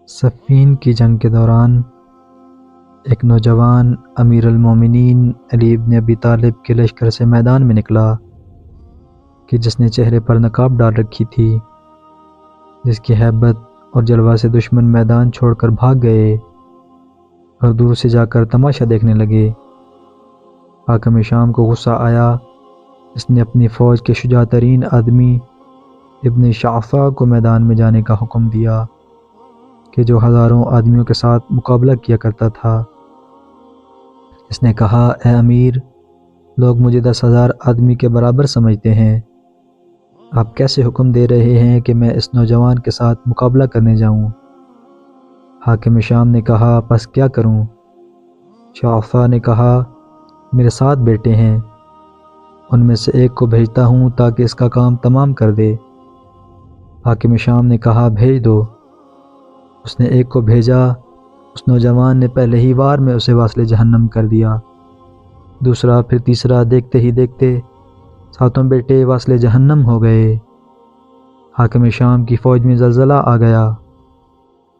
صفین کی جنگ کے دوران ایک نوجوان امیر المومنین علی ابن ابی طالب کے لشکر سے میدان میں نکلا کہ جس نے چہرے پر نقاب ڈال رکھی تھی، جس کی ہیبت اور جلوہ سے دشمن میدان چھوڑ کر بھاگ گئے اور دور سے جا کر تماشا دیکھنے لگے۔ حاکم شام کو غصہ آیا۔ اس نے اپنی فوج کے شجاع ترین آدمی ابن شعفہ کو میدان میں جانے کا حکم دیا کہ جو ہزاروں آدمیوں کے ساتھ مقابلہ کیا کرتا تھا۔ اس نے کہا، اے امیر، لوگ مجھے 10,000 آدمی کے برابر سمجھتے ہیں، آپ کیسے حکم دے رہے ہیں کہ میں اس نوجوان کے ساتھ مقابلہ کرنے جاؤں؟ حاکم شام نے کہا، پس کیا کروں؟ شعفہ نے کہا، میرے 7 بیٹے ہیں، ان میں سے ایک کو بھیجتا ہوں تاکہ اس کا کام تمام کر دے۔ حاکم شام نے کہا، بھیج دو۔ اس نے ایک کو بھیجا۔ اس نوجوان نے پہلے ہی وار میں اسے واصل جہنم کر دیا۔ دوسرا، پھر تیسرا، دیکھتے ہی دیکھتے 7 بیٹے واصل جہنم ہو گئے۔ حاکم شام کی فوج میں زلزلہ آ گیا۔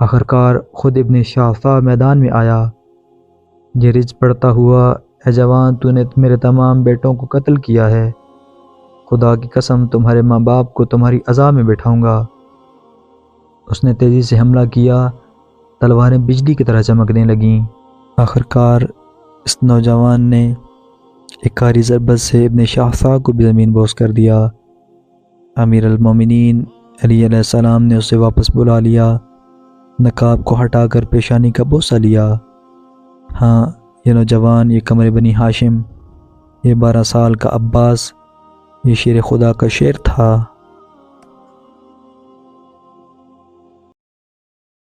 آخرکار خود ابن شعفہ میدان میں آیا۔ یہ رج پڑتا ہوا، اے جوان، تو نے میرے تمام بیٹوں کو قتل کیا ہے، خدا کی قسم تمہارے ماں باپ کو تمہاری عزا میں بٹھاؤں گا۔ اس نے تیزی سے حملہ کیا، تلواریں بجلی کی طرح چمکنے لگیں۔ آخرکار اس نوجوان نے ایک کاری ضربت سے ابن شعفہ کو بھی زمین بوس کر دیا۔ امیر المومنین علی علیہ السلام نے اسے واپس بلا لیا، نقاب کو ہٹا کر پیشانی کا بوسہ لیا۔ ہاں، یہ نوجوان، یہ قمر بنی ہاشم، یہ 12 سال کا عباس، یہ شیر خدا کا شیر تھا۔